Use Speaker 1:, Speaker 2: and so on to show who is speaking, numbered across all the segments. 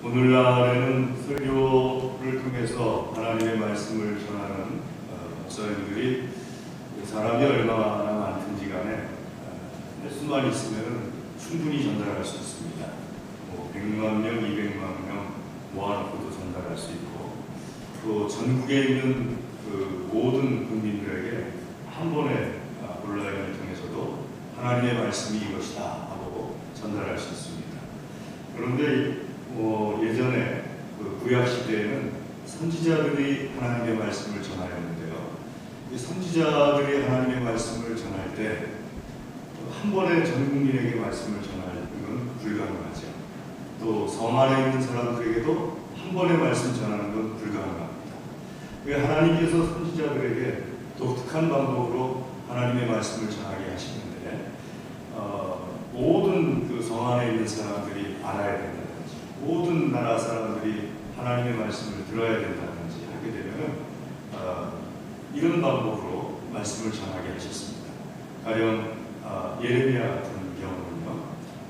Speaker 1: 오늘날에는 설교를 통해서 하나님의 말씀을 전하는 목사님들이 사람이 얼마나 많든지 간에 수만 있으면 충분히 전달할 수 있습니다. 100만 명, 200만 명 모아놓고도 전달할 수 있고, 또 전국에 있는 그 모든 국민들에게 한 번에 온라인을 통해서도 하나님의 말씀이 이것이다 하고 전달할 수 있습니다. 그런데 예전에 그 구약 시대에는 선지자들이 하나님의 말씀을 전하였는데요. 이 선지자들이 하나님의 말씀을 전할 때 한 번에 전 국민에게 말씀을 전하는 건 불가능하죠. 또 성 안에 있는 사람들에게도 한 번에 말씀 전하는 건 불가능합니다. 하나님께서 선지자들에게 독특한 방법으로 하나님의 말씀을 전하게 하시는데, 모든 그 성 안에 있는 사람들이 알아야 된다든지, 모든 나라 사람들이 하나님의 말씀을 들어야 된다든지 하게 되면 이런 방법으로 말씀을 전하게 하셨습니다. 가령 예레미야 같은 경우는요,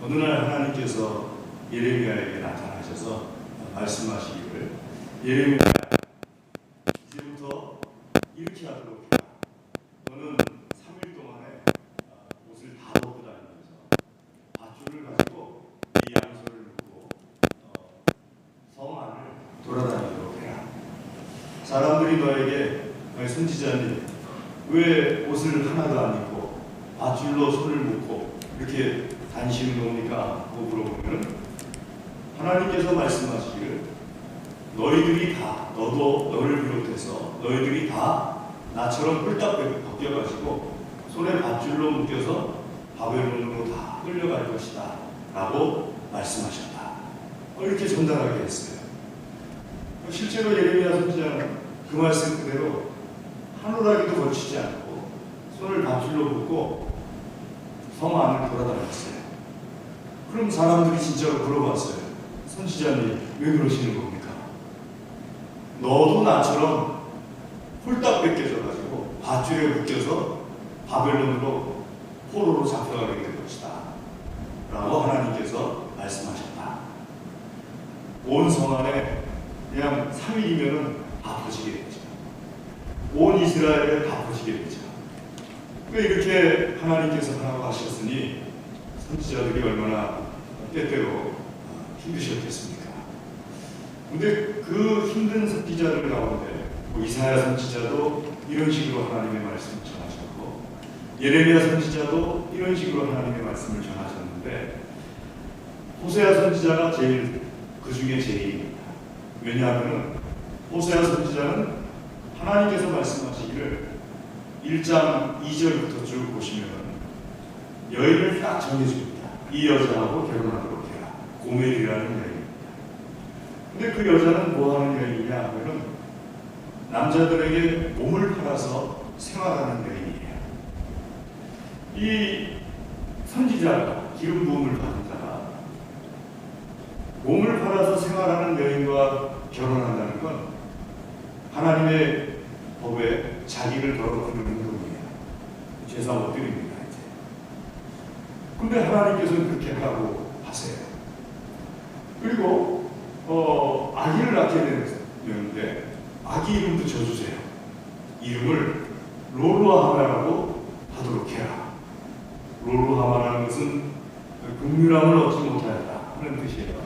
Speaker 1: 어느 날 하나님께서 예레미야에게 나타나셔서 말씀하시기를, 예레미야 이제부터 이렇게 하도록 해라. 너는 3일 동안에 옷을 다 벗고 다니면서 밧줄을 가지고 이 양손을 놓고 성 안을 돌아다니도록 해라. 사람들이 너에게 선지자님 왜 옷을 하나도 안 입고 밧줄로 손을 묶고 이렇게 다니시는 겁니까? 하고 물어보면 하나님께서 말씀하시기를, 너희들이 다, 너도 너를 비롯해서 너희들이 다 나처럼 홀딱 벗겨가지고 손에 밧줄로 묶여서 바벨론으로 다 끌려갈 것이다 라고 말씀하셨다. 이렇게 전달하게 했어요. 실제로 예레미야 선지자는 그 말씀 그대로 하루라기도 거치지 않고 손을 밧줄로 묶고 성 안을 돌아다녔어요. 그럼 사람들이 진짜로 물어봤어요. 선지자님 왜 그러시는 겁니까? 너도 나처럼 홀딱 벗겨져가지고 밧줄에 묶여서 바벨론으로 포로로 잡혀가게 될 것이다 라고 하나님께서 말씀하셨다. 온 성 안에 그냥 3일이면 다 퍼지게 되죠. 온 이스라엘에 다 퍼지게 되죠. 이렇게 하나님께서 하라고 하셨으니 선지자들이 얼마나 때때로 힘드셨겠습니까? 근데 그 힘든 선지자들 가운데 이사야 선지자도 이런 식으로 하나님의 말씀을 전하셨고, 예레미야 선지자도 이런 식으로 하나님의 말씀을 전하셨는데, 호세아 선지자가 그 중에 제일입니다. 왜냐하면 호세아 선지자는 하나님께서 말씀하시기를 1장 2절부터 쭉 보시면 여인을 딱 정해줍니다. 이 여자하고 결혼하도록 해라. 고멜이라는 여인입니다. 근데 그 여자는 뭐 하는 여인이냐 하면은 남자들에게 몸을 팔아서 생활하는 여인이에요. 이 선지자가, 기름 부음을 받은 자가 몸을 팔아서 생활하는 여인과 결혼한다는 건 하나님의 법에 자기를 더럽히는 행동이에요. 제사 못 드립니다, 이제. 근데 하나님께서는 그렇게 하라고 하세요. 그리고 아기를 낳게 되는데 아기 이름도 지어주세요. 이름을 롤로하마라고 하도록 해라. 롤로하마라는 것은 긍휼함을 얻지 못하였다 하는 뜻이에요.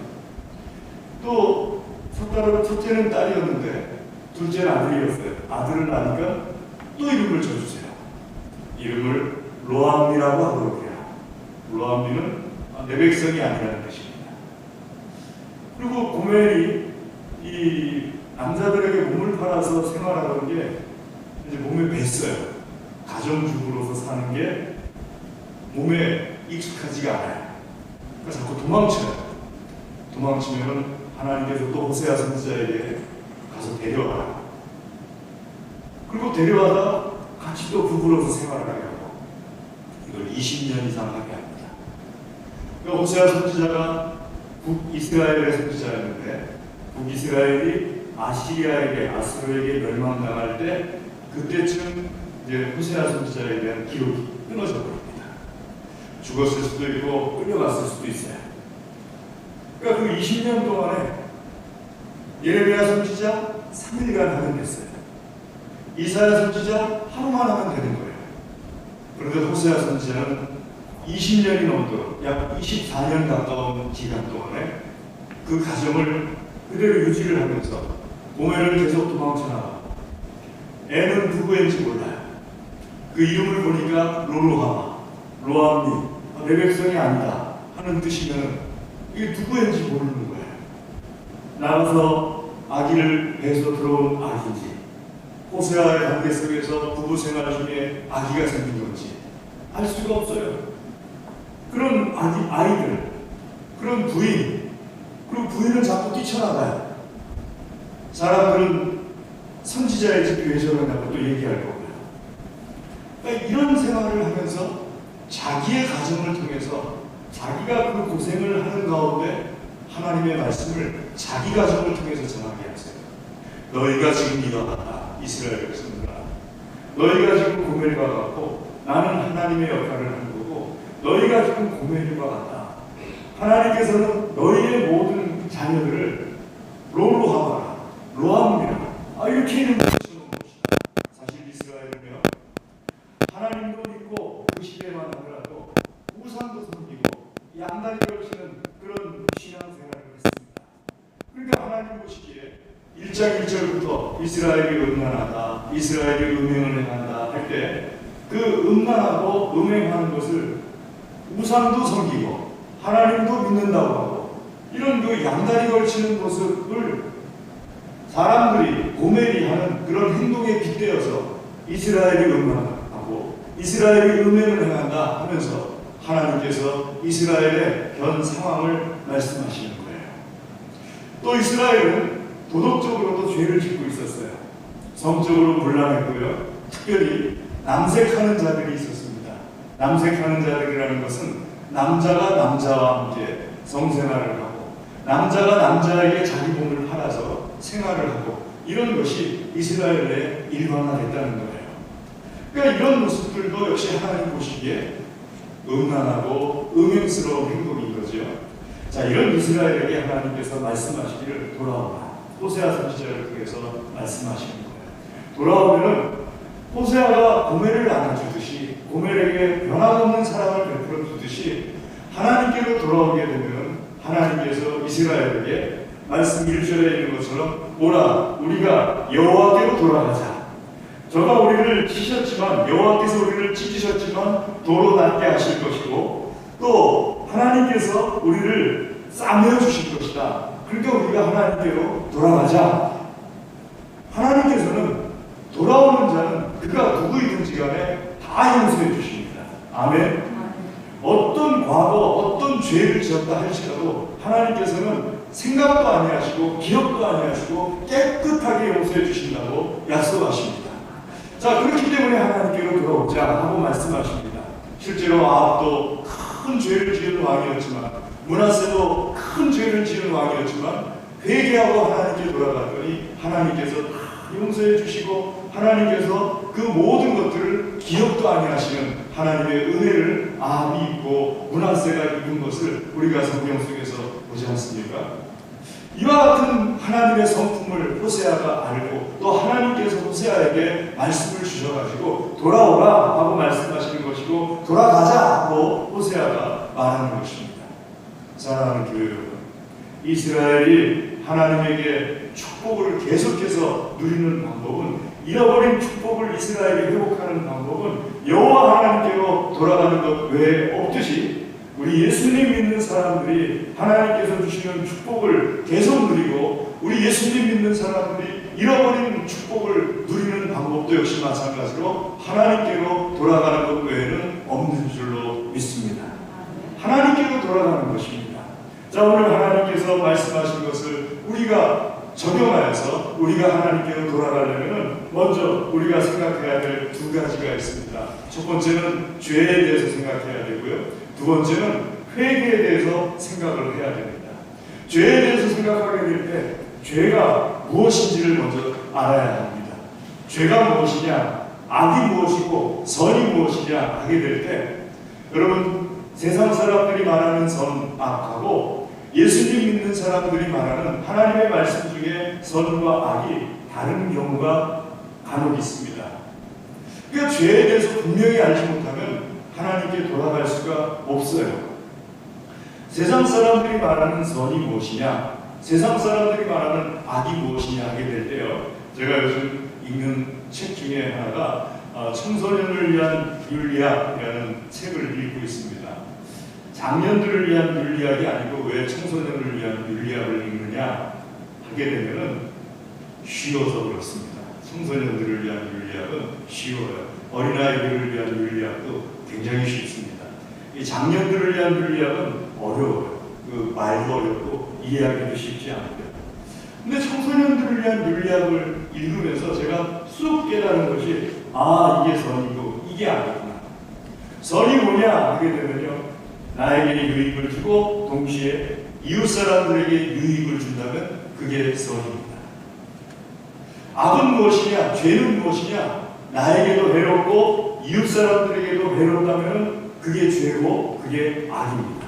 Speaker 1: 또 첫째는 딸이었는데 둘째는 아들이었어요. 아들을 낳으니까 또 이름을 지어주세요. 이름을 로암미라고 하도록 해라. 로암미는 내 백성이 아니라는 뜻입니다. 그리고 고멜이 이 남자들에게 몸을 팔아서 생활하던 게 이제 몸에 뱄어요. 가정주부로서 사는 게 몸에 익숙하지가 않아요. 그러니까 자꾸 도망쳐요. 도망치면은 하나님께서 또 호세아 선지자에게 가서 데려와라. 그리고 데려와다 같이 또 부부로서 생활을 하게 하고, 이걸 20년 이상 하게 합니다. 그러니까 호세아 선지자가 북이스라엘의 선지자였는데, 북이스라엘이 아시리아에게, 아수르에게 멸망당할 때, 그때쯤 이제 호세아 선지자에 대한 기록이 끊어져 버립니다. 죽었을 수도 있고 끌려갔을 수도 있어요. 그러니까 그 20년 동안에 예레미야 선지자 3일간 하면 됐어요. 이사야 선지자 하루만 하면 되는 거예요. 그런데 호세아 선지자는 20년이 넘도록 약 24년 가까운 기간 동안에 그 가정을 그대로 유지를 하면서 고멜을 계속 도망쳐 나가고, 애는 누구인지 몰라요. 그 이름을 보니까 로로하마, 로암미, 내 백성이 아니다 하는 뜻이면 이게 누구인지 모르는 거예요. 나가서 아기를 배에서 들어온 아기인지, 호세아의 관계 속에서 부부 생활 중에 아기가 생긴 건지 알 수가 없어요. 그런 아이들, 그런 부인, 그리고 부인은 자꾸 뛰쳐나가요. 사람들은 선지자의 집 왜 저러냐고 또 얘기할 거고요. 그러니까 이런 생활을 하면서 자기의 가정을 통해서 자기가 그 고생을 하는 가운데 하나님의 말씀을 자기 가정을 통해서 전하게 하세요. 너희가 지금 이와 같다. 이스라엘 백성들아, 너희가 지금 고멜과 같고 나는 하나님의 역할을 하는 거고, 너희가 지금 고멜과 같다. 하나님께서는 너희의 모든 자녀들을 로로하마라, 로암이라 이렇게 이름을 붙여놓은 것이다. 사실 이스라엘은요, 하나님도 믿고 그 시대만 하더라도 우상도 섬기고 양다리 걸치는 그런 신앙생활을 했습니다. 그러니까 하나님 보시기에 1장 1절부터 이스라엘이 음란하다, 이스라엘이 음행을 행한다 할 때 그 음란하고 음행하는 것을 우상도 섬기고 하나님도 믿는다고 하고 이런 그 양다리 걸치는 모습을 사람들이 고멜이 하는 그런 행동에 빗대어서 이스라엘이 음란하고 이스라엘이 음행을 행한다 하면서 하나님께서 이스라엘의 현 상황을 말씀하시는 거예요. 또 이스라엘은 도덕적으로도 죄를 짓고 있었어요. 성적으로 불량했고요. 특별히 남색하는 자들이 있었습니다. 남색하는 자들이라는 것은 남자가 남자와 함께 성생활을 하고 남자가 남자에게 자기 몸을 팔아서 생활을 하고 이런 것이 이스라엘에 일반화됐다는 거예요. 그러니까 이런 모습들도 역시 하나님 보시기에 음란하고 음행스러운 행동인 거죠. 자, 이런 이스라엘에게 하나님께서 말씀하시기를 돌아오라. 호세아 선지자를 통해서 말씀하시는 거예요. 돌아오면은 호세아가 고멜을 안아주듯이 고멜에게 변함없는 사랑을 베풀어 주듯이 하나님께로 돌아오게 되면 하나님께서 이스라엘에게 말씀 1절에 있는 것처럼 오라 우리가 여호와께로 돌아가자. 저가 우리를 치셨지만 여호와께서 우리를 찢으셨지만 도로 낫게 하실 것이고 또 하나님께서 우리를 싸매어 주실 것이다. 그러니까 우리가 하나님께로 돌아가자. 하나님께서는 돌아오는 자는 그가 누구이든지 간에 다 용서해 주십니다. 아멘. 어떤 과거, 어떤 죄를 지었다 할지라도 하나님께서는 생각도 아니하시고 기억도 아니하시고 깨끗하게 용서해 주신다고 약속하십니다. 자, 그렇기 때문에 하나님께로 돌아오자 하고 말씀하십니다. 실제로 아합도 큰 죄를 지은 왕이었지만 므낫세도 큰 죄를 지은 왕이었지만 회개하고 하나님께 돌아갔더니 하나님께서 다 용서해 주시고 하나님께서 그 모든 것들을 기억도 아니하시는 하나님의 은혜를 아합이 입고 므낫세가 입은 것을 우리가 성경 속에서 보지 않습니까? 이와 같은 하나님의 성품을 호세아가 알고 또 하나님께서 호세아에게 말씀을 주셔가지고 돌아오라 하고 말씀하시는 것이고 돌아가자 하고 호세아가 말하는 것입니다. 사랑하는 교회 여러분, 이스라엘이 하나님에게 축복을 계속해서 누리는 방법은 잃어버린 축복을 이스라엘이 회복하는 방법은 여호와 하나님께로 돌아가는 것 외에 없듯이 우리 예수님 믿는 사람들이 하나님께서 주시는 축복을 계속 누리고 우리 예수님 믿는 사람들이 잃어버린 축복을 누리는 방법도 역시 마찬가지로 하나님께로 돌아가는 것 외에는 없는 줄로 믿습니다. 하나님께로 돌아가는 것입니다. 자, 오늘 하나님께서 말씀하신 것을 우리가 적용하여서 우리가 하나님께로 돌아가려면 먼저 우리가 생각해야 될 두 가지가 있습니다. 첫 번째는 죄에 대해서 생각해야 되고요. 두 번째는 회개에 대해서 생각을 해야 됩니다. 죄에 대해서 생각하게 될 때 죄가 무엇인지를 먼저 알아야 합니다. 죄가 무엇이냐, 악이 무엇이고 선이 무엇이냐 하게 될 때 여러분 세상 사람들이 말하는 선, 악하고 예수님 믿는 사람들이 말하는 하나님의 말씀 중에 선과 악이 다른 경우가 간혹 있습니다. 그러니까 죄에 대해서 분명히 알지 못하면 하나님께 돌아갈 수가 없어요. 세상 사람들이 말하는 선이 무엇이냐, 세상 사람들이 말하는 악이 무엇이냐 하게 될 때요, 제가 요즘 읽는 책 중에 하나가 청소년을 위한 윤리학이라는 책을 읽고 있습니다. 장년들을 위한 윤리학이 아니고 왜 청소년을 위한 윤리학을 읽느냐 하게 되면은 쉬워서 그렇습니다. 청소년들을 위한 윤리학은 쉬워요. 어린아이들을 위한 윤리학도 굉장히 쉽습니다. 이 장년들을 위한 윤리학은 어려워요. 그 말도 어렵고 이해하기도 쉽지 않고요. 근데 청소년들을 위한 윤리학을 읽으면서 제가 쑥 깨달은 것이, 이게 선이고 이게 악이구나. 선이 뭐냐 하게 되면요, 나에게 유익을 주고 동시에 이웃 사람들에게 유익을 준다면 그게 선입니다. 악은 무엇이냐, 죄는 무엇이냐, 나에게도 해롭고 이웃 사람들에게도 해롭다면 그게 죄고 그게 악입니다.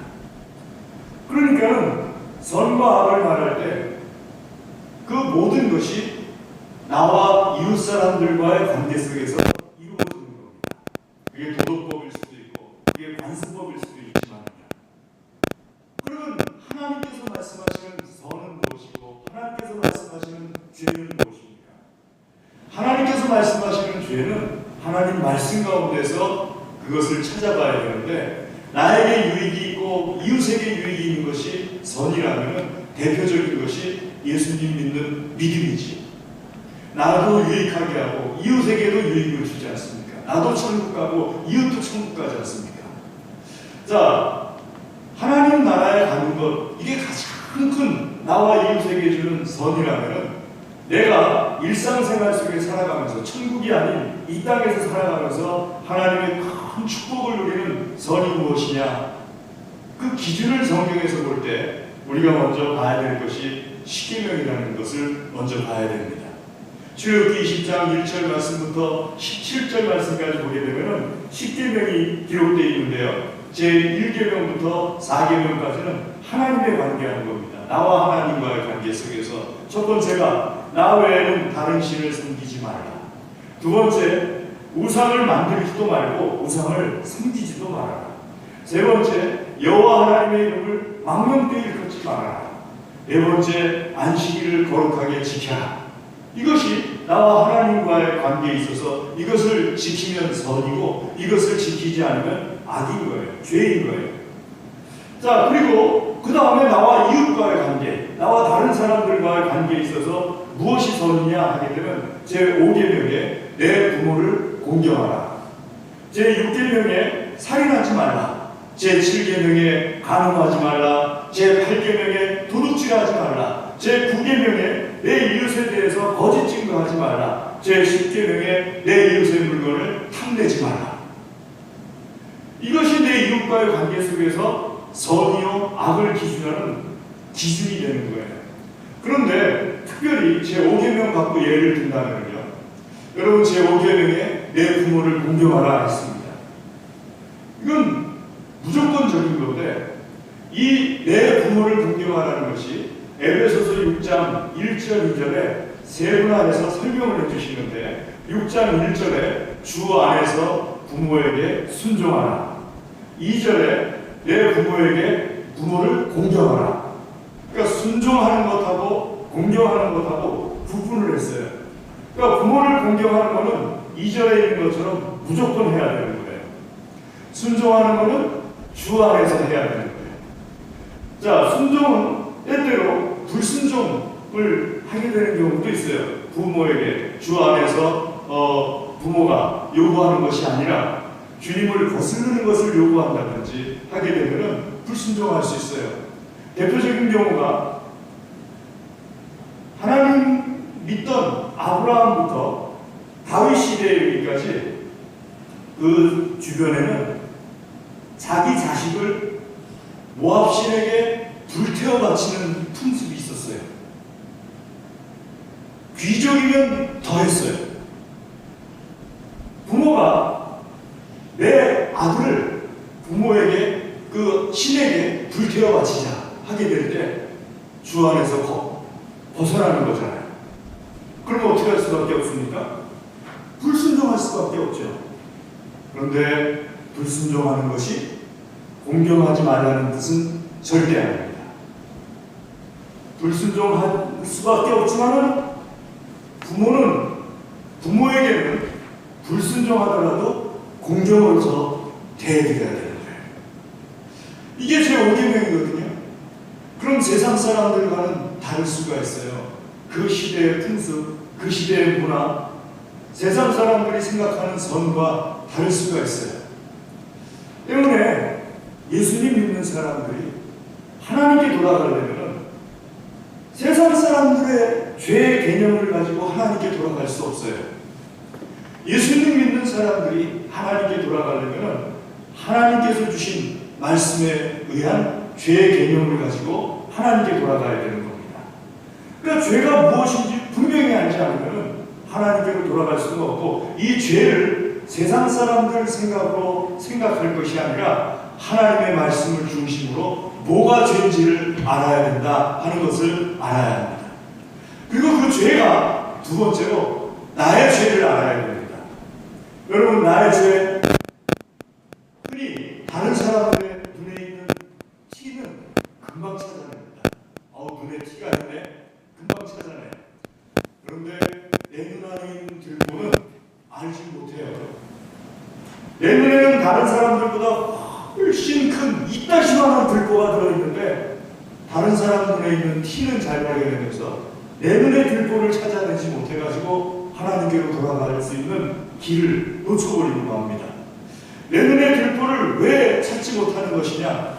Speaker 1: 그러니까 선과 악을 말할 때 그 모든 것이 나와 이웃 사람들과의 관계 속에서 이루어지는 겁니다. 그게 도덕법일 수도 있고 그게 관습법일 수도 있지만, 그러면 하나님께서 말씀하시는 선은 무엇이고 하나님께서 말씀하시는 죄는 무엇입니까? 하나님께서 말씀하시는 죄는 하나님 말씀 가운데서 그것을 찾아봐야 되는데, 나에게 유익이 있고 이웃에게 유익이 있는 것이 선이라면 대표적인 것이 예수님 믿는 믿음이지. 나도 유익하게 하고 이웃에게도 유익을 주지 않습니까? 나도 천국 가고 이웃도 천국 가지 않습니까? 자, 하나님 나라에 가는 것, 이게 가장 큰 나와 이웃에게 주는 선이라면, 내가 일상생활 속에 살아가면서 천국이 아닌 이 땅에서 살아가면서 하나님의 큰 축복을 누리는 선이 무엇이냐, 그 기준을 성경에서 볼 때 우리가 먼저 봐야 될 것이 십계명이라는 것을 먼저 봐야 됩니다. 출애굽기 20장 1절 말씀부터 17절 말씀까지 보게 되면 십계명이 기록되어 있는데요, 제1계명부터 4계명까지는 하나님의 관계하는 겁니다. 나와 하나님과의 관계 속에서 첫 번째가 나 외에는 다른 신을 섬기지 말라. 두 번째, 우상을 만들지도 말고 우상을 섬기지도 말아라. 세 번째, 여호와 하나님의 이름을 망령되이 일컫지 말아라. 네 번째, 안식일을 거룩하게 지켜라. 이것이 나와 하나님과의 관계에 있어서 이것을 지키면 선이고 이것을 지키지 않으면 악인 거예요. 죄인 거예요. 자, 그리고 그 다음에 나와 이웃과의 관계, 나와 다른 사람들과의 관계에 있어서 무엇이 선이냐 하게 되면 제5계명에 내 부모를 공경하라, 제6계명에 살인하지 말라, 제7계명에 간음하지 말라, 제8계명에 도둑질하지 말라, 제9계명에 내 이웃에 대해서 거짓 증거하지 말라, 제10계명에 내 이웃의 물건을 탐내지 말라. 이것이 내 이웃과의 관계 속에서 선이요 악을 기준하는 기준이 되는 거예요. 그런데 특별히 제5계명 갖고 예를 든다면요, 여러분 제5계명에 내 부모를 공경하라 했습니다. 이건 무조건적인 건데, 이 내 부모를 공경하라는 것이 에베소서 6장 1절 2절에 세 분할에서 설명을 해주시는데, 6장 1절에 주 안에서 부모에게 순종하라, 2절에 내 부모에게 부모를 공경하라. 그러니까 순종하는 것하고 공경하는 것하고 구분을 했어요. 그러니까 부모를 공경하는 것은 2절에 있는 것처럼 무조건 해야 되는 거예요. 순종하는 것은 주 안에서 해야 되는 거예요. 자, 순종은 때때로 불순종을 하게 되는 경우도 있어요. 부모에게 주 안에서 부모가 요구하는 것이 아니라 주님을 거스르는 것을 요구한다든지 하게 되면 불순종할 수 있어요. 대표적인 경우가 하나님 믿던 아브라함부터 다윗 시대에 이르기까지 그 주변에는 자기 자식을 모압 신에게 불태워 바치는 풍습이 있었어요. 귀족이면 더했어요. 부모가 내 아들을 부모에게 그 신에게 불태워 바치자 하게 될 때 주 안에서 벗어나는 거잖아요. 그럼 어떻게 할 수밖에 없습니까? 불순종할 수밖에 없죠. 그런데 불순종하는 것이 공경하지 말라는 뜻은 절대 아닙니다. 불순종할 수밖에 없지만 부모에게는 불순종하더라도 공경으로서 대해드려야 되는 거예요. 이게 제 5계명이거든요. 그럼 세상 사람들과는 다를 수가 있어요. 그 시대의 풍습, 그 시대의 문화, 세상 사람들이 생각하는 선과 다를 수가 있어요. 때문에 예수님 믿는 사람들이 하나님께 돌아가려면 세상 사람들의 죄의 개념을 가지고 하나님께 돌아갈 수 없어요. 예수님 믿는 사람들이 하나님께 돌아가려면 하나님께서 주신 말씀에 의한 죄의 개념을 가지고 하나님께 돌아가야 되는 겁니다. 그러니까 죄가 무엇인지 분명히 알지 않으면 하나님께로 돌아갈 수가 없고, 이 죄를 세상 사람들 생각으로 생각할 것이 아니라 하나님의 말씀을 중심으로 뭐가 죄인지를 알아야 된다 하는 것을 알아야 합니다. 그리고 그 죄가 두 번째로 나의 죄를 알아야 됩니다. 여러분, 나의 죄, 흔히 다른 사람들의 눈에 있는 티는 금방 찾아냅니다. 눈에 티가 있네, 금방 찾아내. 그런데 내 눈 안에 있는 들보는 알지 못해요. 내 눈에는 다른 사람들보다 훨씬 큰 이따시만한 들보가 들어있는데 다른 사람 눈에 있는 티는 잘 발견해서 내 눈의 들보를 찾아내지 못해가지고 하나님께로 돌아갈 수 있는 길을 놓쳐버리고 맙니다. 내 눈의 들보를 왜 찾지 못하는 것이냐?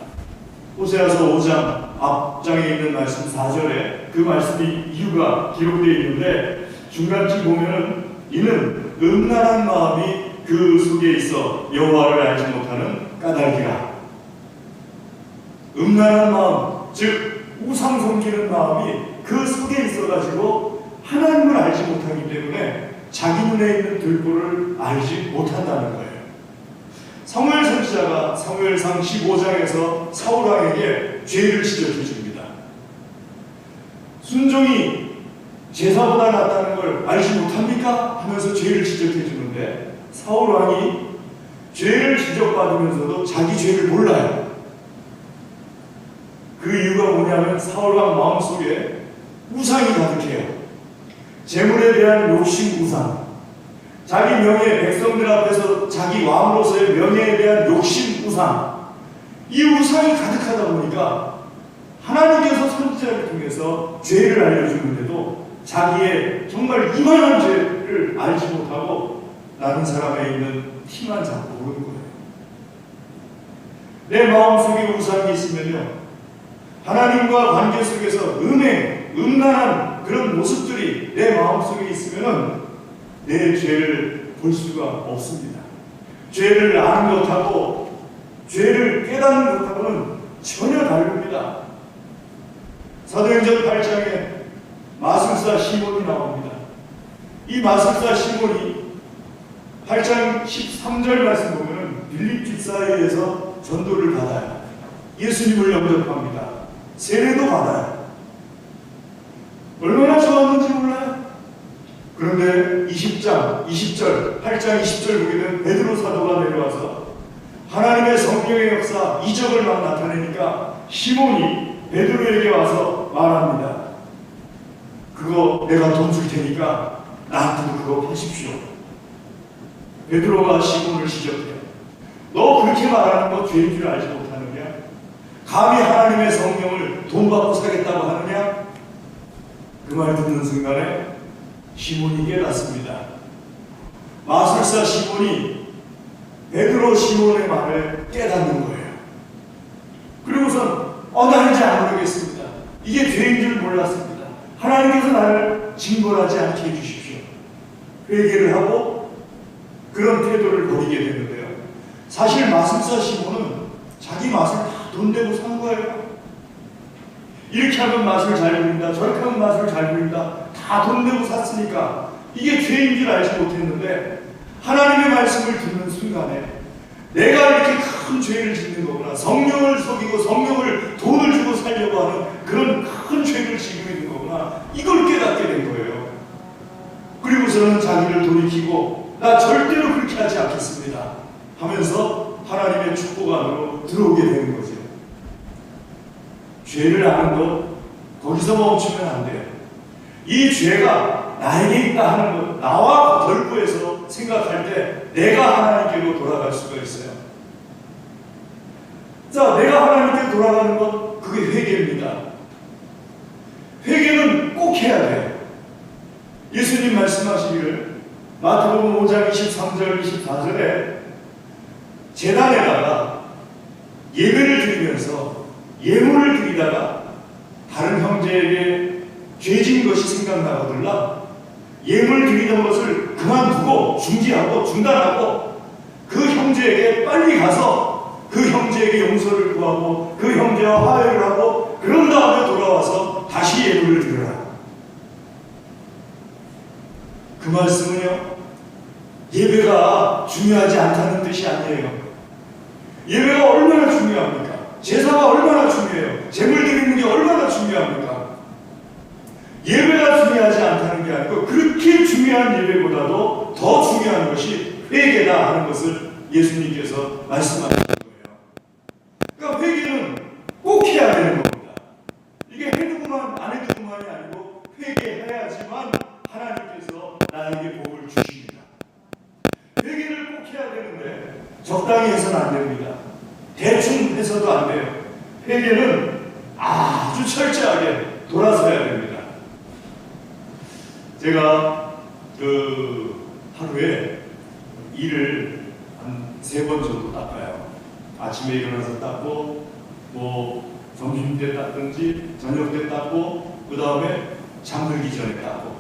Speaker 1: 호세아서 5장 앞장에 있는 말씀 4절에 그 말씀이 이유가 기록되어 있는데, 중간쯤 보면은 이는 음란한 마음이 그 속에 있어 여호와를 알지 못하는 까닭이라. 음란한 마음, 즉 우상 섬기는 마음이 그 속에 있어가지고 하나님을 알지 못하기 때문에 자기 눈에 있는 들보를 알지 못한다는 거예요. 사무엘 선지자가 사무엘상 15장에서 사울왕에게 죄를 지적해 줍니다. 순종이 제사보다 낫다는 걸 알지 못합니까? 하면서 죄를 지적해 주는데, 사울왕이 죄를 지적받으면서도 자기 죄를 몰라요. 그 이유가 뭐냐면 사울왕 마음속에 우상이 가득해요. 재물에 대한 욕심 우상, 자기 명예, 백성들 앞에서 자기 왕으로서의 명예에 대한 욕심 우상, 이 우상이 가득하다 보니까 하나님께서 선지자를 통해서 죄를 알려주는데도 자기의 정말 이만한 죄를 알지 못하고 다른 사람에 있는 티만 잡고 오는 거예요. 내 마음속에 우상이 있으면요, 하나님과 관계 속에서 음란한 그런 모습들이 내 마음속에 있으면은 내 죄를 볼 수가 없습니다. 죄를 아는 것하고 죄를 깨닫는 것하고는 전혀 다릅니다. 사도행전 8장에 마술사 시몬이 나옵니다. 이 마술사 시몬이 8장 13절 말씀 보면 빌립 집사에 의해서 전도를 받아요. 예수님을 영접합니다. 세례도 받아요. 얼마나 좋았는지 몰라요. 그런데 8장 20절 보게 되면 베드로 사도가 내려와서 하나님의 성령의 역사, 이적을 막 나타내니까 시몬이 베드로에게 와서 말합니다. 그거 내가 돈 줄 테니까 나한테도 그거 하십시오. 베드로가 시몬을 지적해요. 너 그렇게 말하는 거 죄인 줄 알지 못하느냐? 감히 하나님의 성령을 돈 받고 사겠다고 하느냐? 그 말 듣는 순간에 시몬이 깨닫습니다. 마술사 시몬이 베드로 시몬의 말을 깨닫는 거예요. 그리고선 나 이제 안 그러겠습니다. 이게 죄인 줄 몰랐습니다. 하나님께서 나를 징벌하지 않게 해주십시오. 그 얘기를 하고 그런 태도를 보이게 되는데요. 사실 마술사 시몬은 자기 맛을 다 돈 내고 산 거예요. 이렇게 하면 맛을 잘 부린다, 저렇게 하면 맛을 잘 부린다, 다 돈 내고 샀으니까 이게 죄인 줄 알지 못했는데, 하나님의 말씀을 듣는 순간에 내가 이렇게 큰 죄를 짓는 거구나, 성령을 속이고 성령을 돈을 주고 살려고 저는 자기를 돌이키고 나 절대로 그렇게 하지 않겠습니다 하면서 하나님의 축복 안으로 들어오게 되는 거죠. 죄를 아는 것 거기서 멈추면 안 돼요. 이 죄가 나에게 있다 하는 것, 나와 결부해서 생각할 때 내가 하나님께로 돌아갈 수가 있어요. 자, 내가 하나님께 돌아가는 것, 그게 회개입니다. 회개는 꼭 해야 돼요. 예수님 말씀하시기를 마태복음 5장 23절 24절에 제단에다가 예배를 드리면서 예물을 드리다가 다른 형제에게 죄진 것이 생각나거들라 예물 드리던 것을 그만두고 중지하고 중단하고 그 형제에게 빨리 가서 그 형제에게 용서를 구하고 그 형제와 화해를 하고 그런 다음에 돌아와서 다시 예물을 드려라. 그 말씀은요, 예배가 중요하지 않다는 뜻이 아니에요. 예배가 얼마나 중요합니까? 제사가 얼마나 중요해요? 제물 드리는 게 얼마나 중요합니까? 예배가 중요하지 않다는 게 아니고 그렇게 중요한 예배보다도 더 중요한 것이 회개다 하는 것을 예수님께서 말씀하신 거예요. 그러니까 회개는 꼭 해야 되는 겁니다. 이게 해두고만 안 해두고만이 아니고 회개해야지만 하나님께서 나에게 복을 주십니다. 회개를 꼭 해야 되는데 적당히 해서는 안 됩니다. 대충 해서도 안 돼요. 회개는 아주 철저하게 돌아서야 됩니다. 제가 하루에 이를 한 3번 정도 닦아요. 아침에 일어나서 닦고 점심 때 닦든지 저녁 때 닦고 그 다음에 잠들기 전에 닦고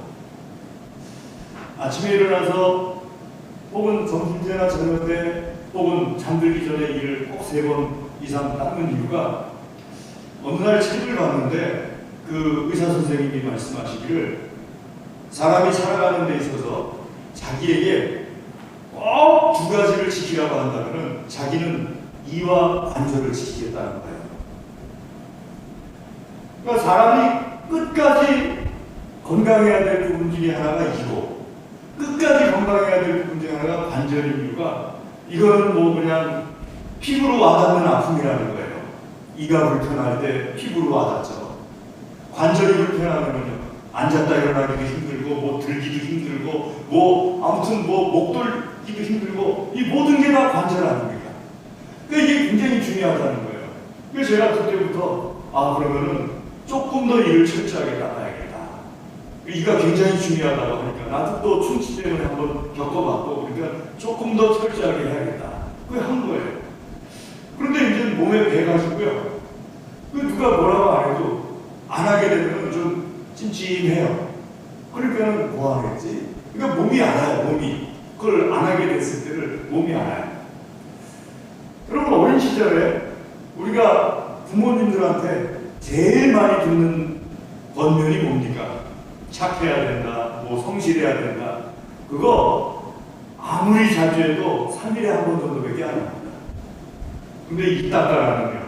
Speaker 1: 아침에 일어나서 혹은 점심 때나 저녁 때 혹은 잠들기 전에 이를 꼭 3번 이상 닦는 이유가 어느 날 책을 봤는데 그 의사 선생님이 말씀하시기를 사람이 살아가는 데 있어서 자기에게 꼭 2가지를 지키라고 한다면 자기는 이와 관절을 지키겠다는 거예요. 그러니까 사람이 끝까지 건강해야 될 부분 중에 하나가 이고 끝까지 건강해야 될 부분 중에 하나가 관절인 이유가 이거는 그냥 피부로 와닿는 아픔이라는 거예요. 이가 불편할 때 피부로 와닿죠. 관절이 불편하면요 앉았다 일어나기도 힘들고 들기도 힘들고 아무튼 목 돌기도 힘들고 이 모든 게 다 관절 아닙니까? 그러니까 이게 굉장히 중요하다는 거예요. 그래서 제가 그때부터 그러면은 조금 더 이를 철저하게 닦아야겠다. 이가 굉장히 중요하다고 하니까 나도 또 충치 때문에 한번 겪어봤고 그러니까 조금 더 철저하게 해야겠다. 그게 한 거예요. 그런데 이제 몸에 배가지고요. 누가 뭐라고 안 해도 안 하게 되면 좀 찜찜해요. 그러니까 뭐 하겠지? 그러니까 몸이 알아요. 몸이 그걸 안 하게 됐을 때를 몸이 알아요. 여러분 어린 시절에 우리가 부모님들한테 제일 많이 듣는 권면이 뭡니까? 착해야 된다, 성실해야 된다. 그거 아무리 자주 해도 3일에 한 번 정도밖에 안 합니다. 근데 이 닦아라는요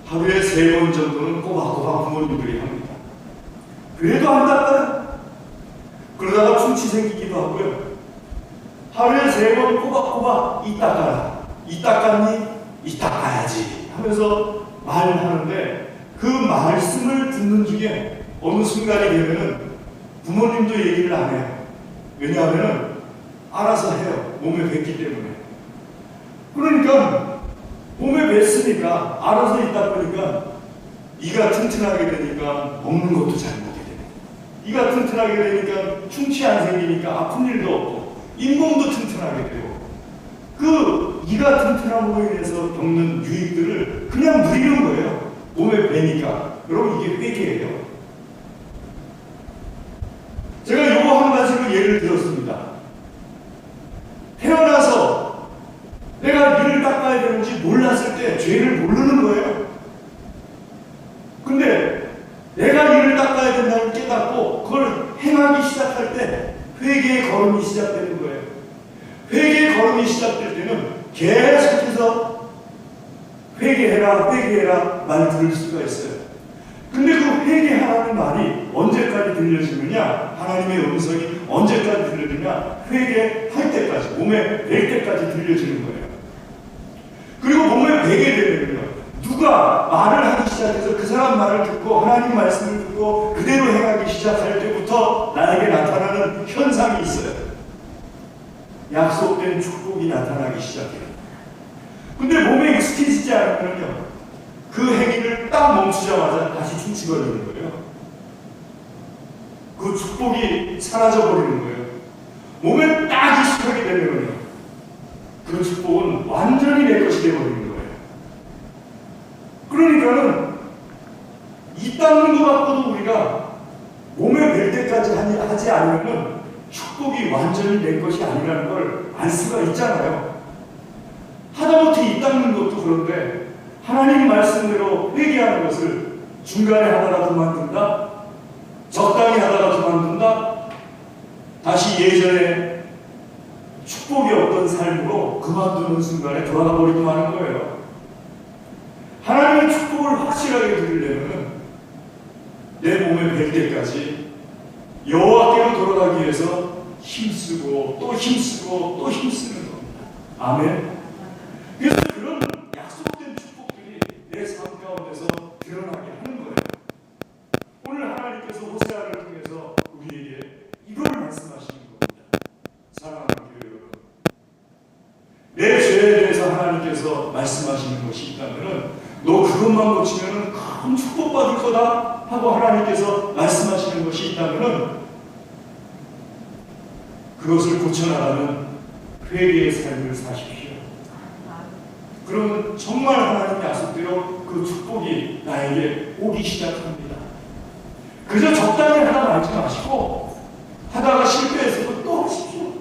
Speaker 1: 하루에 3번 정도는 꼬박꼬박 부모님들이 합니다. 그래도 안 닦아요. 그러다가 충치 생기기도 하고요. 하루에 3번 꼬박꼬박 이 닦아라. 이 닦았니? 이 닦아야지 하면서 말을 하는데 그 말씀을 듣는 중에 어느 순간이 되면은 부모님도 얘기를 안 해요. 왜냐하면 알아서 해요. 몸에 뱉기 때문에. 그러니까 몸에 뱉으니까 알아서 있다 보니까 이가 튼튼하게 되니까 먹는 것도 잘 먹게 되고 이가 튼튼하게 되니까 충치 안 생기니까 아픈 일도 없고 잇몸도 튼튼하게 되고 그 이가 튼튼함으로 인해서 겪는 유익들을 그냥 누리는 거예요. 몸에 배니까. 여러분 이게 회개예요. 제가 요거 한 가지로 예를 들었습니다. 태어나서 내가 이를 닦아야 되는지 몰랐을 때 죄를 모르는 거예요. 근데 내가 이를 닦아야 된다는 깨닫고 그걸 행하기 시작할 때 회개의 걸음이 시작되는 거예요. 회개의 걸음이 시작될 때는 계속해서 회개해라 말 들을 수가 있어요. 근데 그 회개하라는 말이 언제까지 들려지느냐? 하나님의 음성이 언제까지 들려지냐? 회개할 때까지, 몸에 뵐 때까지 들려지는 거예요. 그리고 몸에 배게 되면요, 누가 말을 하기 시작해서 그 사람 말을 듣고 하나님 말씀을 듣고 그대로 행하기 시작할 때부터 나에게 나타나는 현상이 있어요. 약속된 축복이 나타나기 시작해요. 근데 몸에 익숙해지지 않으면요, 그 행위를 딱 멈추자마자 다시 충치거리는 거예요. 그 축복이 사라져버리는 거예요. 몸에 딱 익숙하게 되면요, 그 축복은 완전히 내 것이 되어버리는 거예요. 그러니까는 이 닦는 것 갖고도 우리가 몸에 뵐 때까지 하지 않으면 축복이 완전히 내 것이 아니라는 걸 알 수가 있잖아요. 하다못해 이 닦는 것도 그런데 하나님 말씀대로 회개하는 것을 중간에 하다가 그만둔다, 적당히 하다가 그만둔다, 다시 예전에 축복이 없던 삶으로 그만두는 순간에 돌아가 버리고 마는 거예요. 하나님의 축복을 확실하게 누리려면 내 몸에 뵐 때까지 여호와께로 돌아가기 위해서 힘쓰고 또 힘쓰고 또 힘쓰는 겁니다. 아멘. 그래서 그런 약속된 축복들이 내 삶 가운데서 드러나게 하는 거예요. 오늘 하나님께서 호세아를 통해서 우리에게 이걸 말씀하시는 겁니다. 사랑하는 교회 여러분, 내 죄에 대해서 하나님께서 말씀하시는 것이 있다면 너 그것만 고치면 큰 축복받을 거다 하고 하나님께서 말씀하시는 것이 있다면 그것을 고쳐나가는 회개의 삶을 사십시오. 그러면 정말 하나님 약속대로 그 축복이 나에게 오기 시작합니다. 그저 적당히 하다 말지 마시고 하다가 실패해서도 또 하십시오.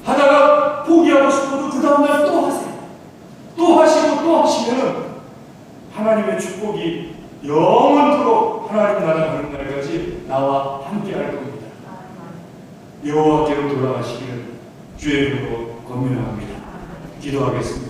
Speaker 1: 하다가 포기하고 싶어도 그 다음날 또 하세요. 또 하시고 또 하시면 하나님의 축복이 영원토록 하나님 나라 가는 날까지 나와 함께 할 겁니다. 여호와께로 돌아가시기를 주의 이름으로 권면합니다. 기도하겠습니다.